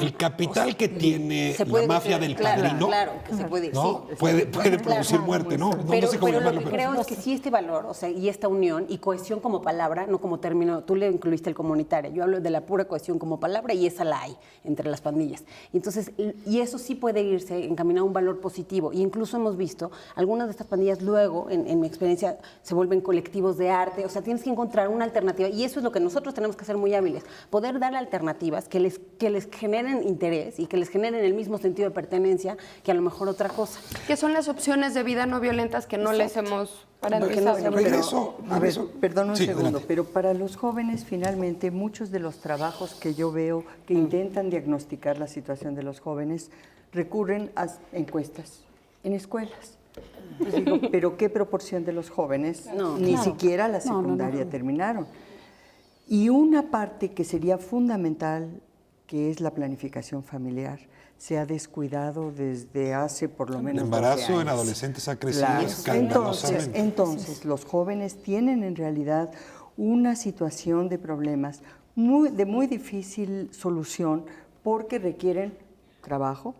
el capital que tiene la mafia del padrino, claro, que se puede, ¿no? sí, puede producir muerte, ¿no? Pero, no sé cómo pero llamarlo. lo que creo es que sí este valor, o sea, y esta unión y cohesión como palabra, no como término, tú le incluiste el comunitario, yo hablo de la pura cohesión como palabra y esa la hay entre las pandillas. Y entonces, y eso sí puede irse encaminado a un valor positivo. Y incluso hemos visto algunas de estas pandillas familias luego, en mi experiencia, se vuelven colectivos de arte. O sea, tienes que encontrar una alternativa y eso es lo que nosotros tenemos que ser muy hábiles. Poder dar alternativas que les generen interés y que les generen el mismo sentido de pertenencia que a lo mejor otra cosa. ¿Qué son las opciones de vida no violentas que no les hemos Regreso. Perdón un Sí, segundo, adelante. pero para los jóvenes finalmente muchos de los trabajos que yo veo que intentan diagnosticar la situación de los jóvenes recurren a encuestas en escuelas. Les digo, pero ¿qué proporción de los jóvenes ni siquiera la secundaria terminaron? Y una parte que sería fundamental, que es la planificación familiar, se ha descuidado desde hace por lo menos El embarazo 12 años. en adolescentes ha crecido Claro. escandalosamente. Entonces, los jóvenes tienen en realidad una situación de problemas de muy difícil solución porque requieren trabajo,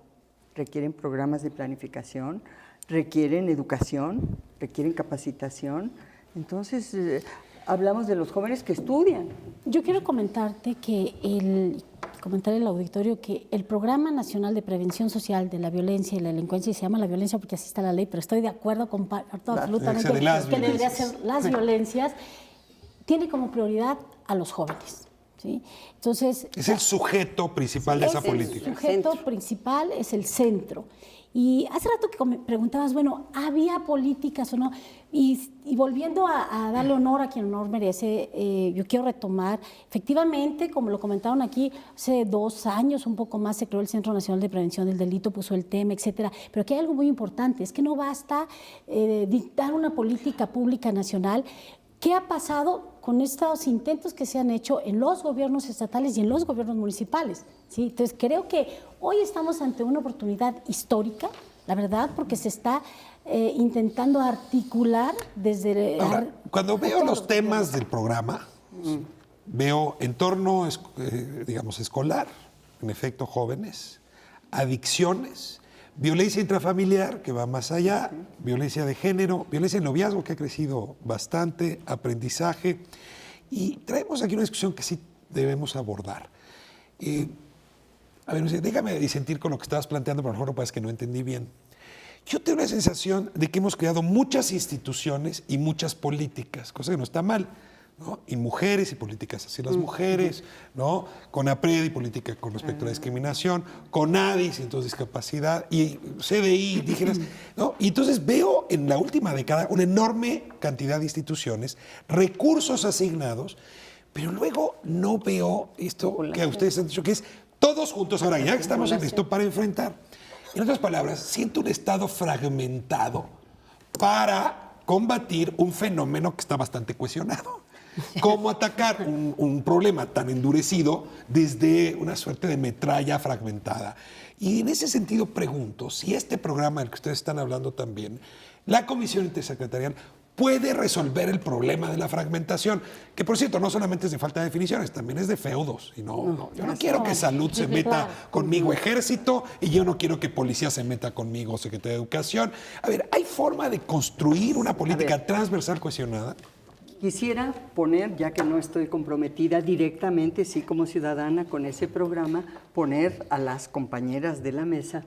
requieren programas de planificación, requieren educación, requieren capacitación. Entonces, hablamos de los jóvenes que estudian. Yo quiero comentarte comentar al auditorio que el Programa Nacional de Prevención Social de la Violencia y la Delincuencia, y se llama la violencia porque así está la ley, pero estoy de acuerdo con absolutamente que debería ser las violencias, tiene como prioridad a los jóvenes. ¿Sí? Entonces, es el sujeto principal de esa política. El sujeto principal es el centro. Y hace rato que preguntabas, bueno, ¿había políticas o no? Y volviendo a darle honor a quien honor merece, yo quiero retomar, efectivamente, como lo comentaron aquí, hace 2 años, un poco más, se creó el Centro Nacional de Prevención del Delito, puso el tema, etcétera. Pero aquí hay algo muy importante, es que no basta dictar una política pública nacional. ¿Qué ha pasado con estos intentos que se han hecho en los gobiernos estatales y en los gobiernos municipales? ¿Sí? Entonces, creo que hoy estamos ante una oportunidad histórica, la verdad, porque se está intentando articular desde... Ahora, cuando veo los temas del programa, veo entorno, digamos, escolar, en efecto, jóvenes, adicciones, violencia intrafamiliar, que va más allá, violencia de género, violencia en noviazgo, que ha crecido bastante, aprendizaje. Y traemos aquí una discusión que sí debemos abordar. A ver, déjame disentir con lo que estabas planteando, pero a lo mejor no pasa que no entendí bien. Yo tengo la sensación de que hemos creado muchas instituciones y muchas políticas, cosa que no está mal, ¿no? Y mujeres y políticas hacia las mujeres, ¿no? Con APRED y política con respecto a la discriminación, con ADIS, entonces discapacidad, y CDI, indígenas, ¿no? Y entonces veo en la última década una enorme cantidad de instituciones, recursos asignados, pero luego no veo esto que ustedes han dicho, que es todos juntos ahora, ya que estamos en esto para enfrentar. En otras palabras, siento un Estado fragmentado para combatir un fenómeno que está bastante cohesionado. ¿Cómo atacar un problema tan endurecido desde una suerte de metralla fragmentada? Y en ese sentido pregunto si este programa del que ustedes están hablando también, la Comisión Intersecretarial, puede resolver el problema de la fragmentación, que por cierto no solamente es de falta de definiciones, también es de feudos. Y yo no quiero que salud se meta conmigo ejército y yo no quiero que policía se meta conmigo secretaría de educación. A ver, ¿hay forma de construir una política transversal cohesionada? Quisiera poner, ya que no estoy comprometida directamente, sí como ciudadana con ese programa, poner a las compañeras de la mesa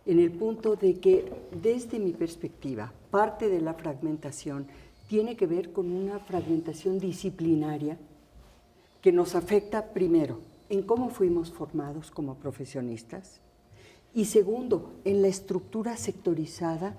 en el punto de que, desde mi perspectiva, parte de la fragmentación tiene que ver con una fragmentación disciplinaria que nos afecta, primero, en cómo fuimos formados como profesionistas y, segundo, en la estructura sectorizada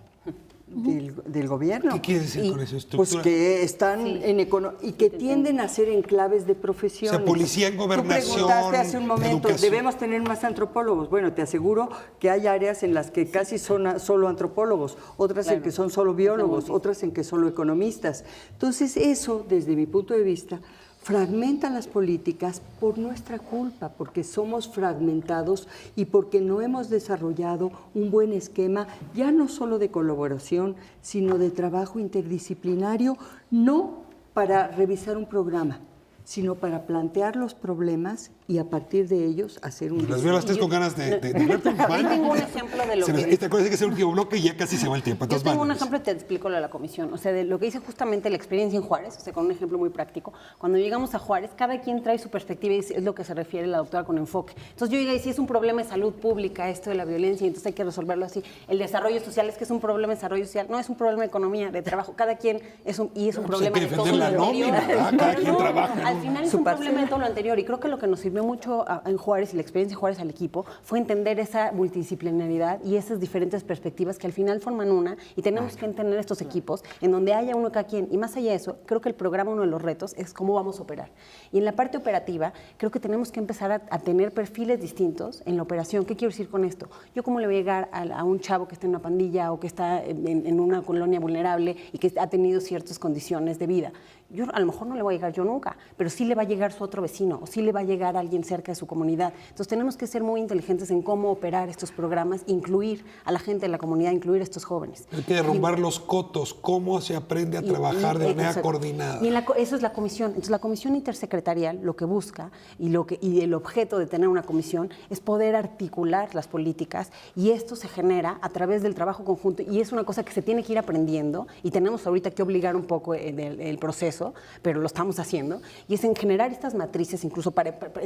del gobierno. ¿Qué quiere decir con esa estructura? Pues que están y que tienden a ser enclaves de profesiones. O sea, policía en gobernación. Tú preguntaste hace un momento, educación. ¿debemos tener más antropólogos? Bueno, te aseguro que hay áreas en las que casi son solo antropólogos, otras en que son solo biólogos, otras en que solo economistas. Entonces, eso, desde mi punto de vista, fragmentan las políticas por nuestra culpa, porque somos fragmentados y porque no hemos desarrollado un buen esquema, ya no solo de colaboración, sino de trabajo interdisciplinario, no para revisar un programa, sino para plantear los problemas y a partir de ellos hacer un... Las veo a las tres con ganas de verte. Yo tengo un ejemplo de lo que... Te acuerdas que es el último bloque y ya casi se va el tiempo. Yo tengo un ejemplo y te explico lo de la comisión. O sea, de lo que hice justamente la experiencia en Juárez, o sea, con un ejemplo muy práctico. Cuando llegamos a Juárez, cada quien trae su perspectiva y es lo que se refiere la doctora con enfoque. Entonces yo llegué y si es un problema de salud pública esto de la violencia, y entonces hay que resolverlo así. El desarrollo social es que es un problema de desarrollo social, no es un problema de economía, de trabajo. Cada quien es un problema de todo lo anterior. Cada quien trabaja. Al final es un problema de todo lo anterior y creo que lo que nos sirvió mucho en Juárez y la experiencia de Juárez al equipo fue entender esa multidisciplinaridad y esas diferentes perspectivas que al final forman una y tenemos que entender estos equipos en donde haya uno cada quien. Y más allá de eso, creo que el programa, uno de los retos es cómo vamos a operar. Y en la parte operativa, creo que tenemos que empezar a tener perfiles distintos en la operación. ¿Qué quiero decir con esto? Yo cómo le voy a llegar a un chavo que está en una pandilla o que está en una colonia vulnerable y que ha tenido ciertas condiciones de vida. Yo a lo mejor no le voy a llegar yo nunca, pero sí le va a llegar su otro vecino o sí le va a llegar a alguien cerca de su comunidad. Entonces tenemos que ser muy inteligentes en cómo operar estos programas, incluir a la gente de la comunidad, incluir a estos jóvenes. Hay que derrumbar los cotos, cómo se aprende a trabajar de manera coordinada. Y eso es la comisión. Entonces la comisión intersecretarial lo que busca y el objeto de tener una comisión es poder articular las políticas y esto se genera a través del trabajo conjunto y es una cosa que se tiene que ir aprendiendo y tenemos ahorita que obligar un poco el proceso, pero lo estamos haciendo, y es en generar estas matrices, incluso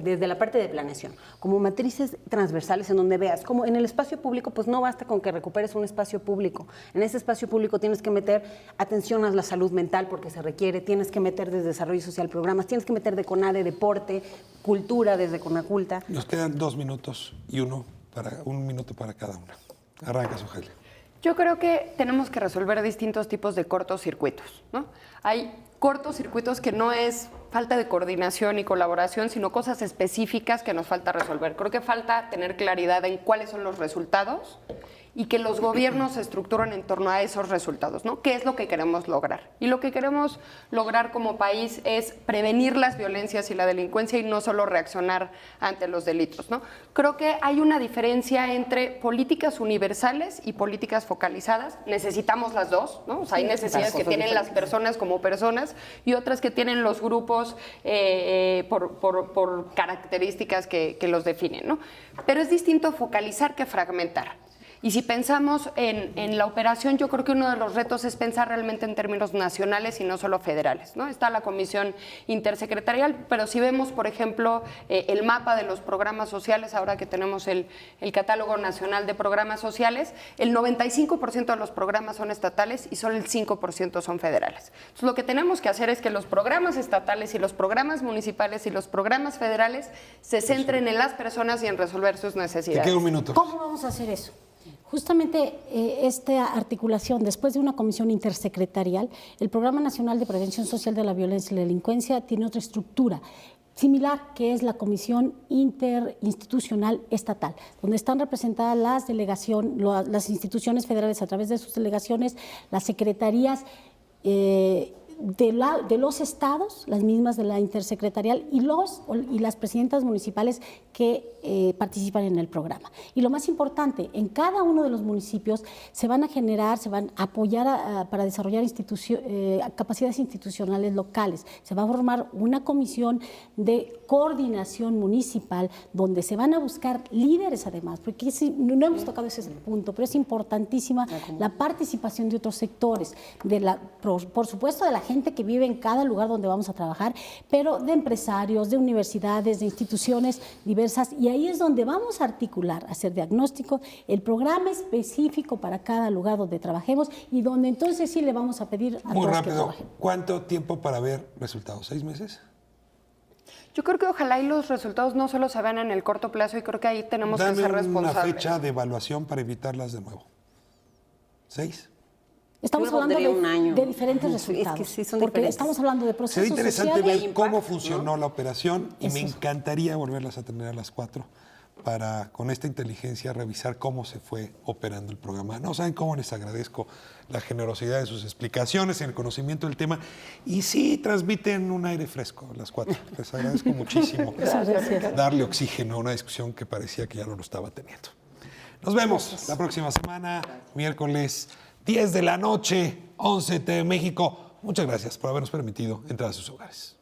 desde la parte de planeación, como matrices transversales en donde veas, como en el espacio público, pues no basta con que recuperes un espacio público. En ese espacio público tienes que meter atención a la salud mental porque se requiere, tienes que meter desde desarrollo social programas, tienes que meter de CONADE, deporte, cultura desde CONACULTA. Nos quedan 2 minutos y un minuto para cada una. Arranca, Suhaila. Yo creo que tenemos que resolver distintos tipos de cortocircuitos, ¿no? Hay cortocircuitos que no es falta de coordinación y colaboración, sino cosas específicas que nos falta resolver. Creo que falta tener claridad en cuáles son los resultados y que los gobiernos se estructuren en torno a esos resultados, ¿no? ¿Qué es lo que queremos lograr? Y lo que queremos lograr como país es prevenir las violencias y la delincuencia y no solo reaccionar ante los delitos, ¿no? Creo que hay una diferencia entre políticas universales y políticas focalizadas. Necesitamos las dos, ¿no? O sea, hay necesidades que tienen las personas como personas y otras que tienen los grupos por características que los definen, ¿no? Pero es distinto focalizar que fragmentar. Y si pensamos en la operación, yo creo que uno de los retos es pensar realmente en términos nacionales y no solo federales, ¿no? Está la comisión intersecretarial, pero si vemos, por ejemplo, el mapa de los programas sociales, ahora que tenemos el catálogo nacional de programas sociales, el 95% de los programas son estatales y solo el 5% son federales. Entonces, lo que tenemos que hacer es que los programas estatales y los programas municipales y los programas federales se centren en las personas y en resolver sus necesidades. Te queda un minuto. ¿Cómo vamos a hacer eso? Justamente esta articulación, después de una comisión intersecretarial, el Programa Nacional de Prevención Social de la Violencia y la Delincuencia tiene otra estructura similar, que es la Comisión Interinstitucional Estatal, donde están representadas las instituciones federales a través de sus delegaciones, las secretarías de los estados, las mismas de la intersecretarial, y las presidentas municipales que participan en el programa. Y lo más importante, en cada uno de los municipios se van a apoyar para desarrollar capacidades institucionales locales. Se va a formar una comisión de coordinación municipal donde se van a buscar líderes además, porque no hemos tocado ese punto, pero es importantísima la participación de otros sectores, por supuesto de la gente que vive en cada lugar donde vamos a trabajar, pero de empresarios, de universidades, de instituciones diversas, y ahí es donde vamos a articular, hacer diagnóstico, el programa específico para cada lugar donde trabajemos y donde entonces sí le vamos a pedir a todos que trabajen. ¿Cuánto tiempo para ver resultados? ¿6 meses? Yo creo que ojalá y los resultados no solo se vean en el corto plazo y creo que ahí tenemos que ser responsables. Dame una fecha de evaluación para evitarlas de nuevo. ¿6? Estamos hablando de diferentes resultados, es que sí son porque diferentes. Estamos hablando de procesos sociales. Sería interesante ver cómo impacto, funcionó la operación y me Eso. encantaría volverlas a tener a las 4 para, con esta inteligencia, revisar cómo se fue operando el programa. No saben cómo les agradezco la generosidad de sus explicaciones, el conocimiento del tema, y sí transmiten un aire fresco las 4. Les agradezco muchísimo darle oxígeno a una discusión que parecía que ya no lo estaba teniendo. Nos vemos la próxima semana, miércoles 10 de la noche, 11 TV México. Muchas gracias por habernos permitido entrar a sus hogares.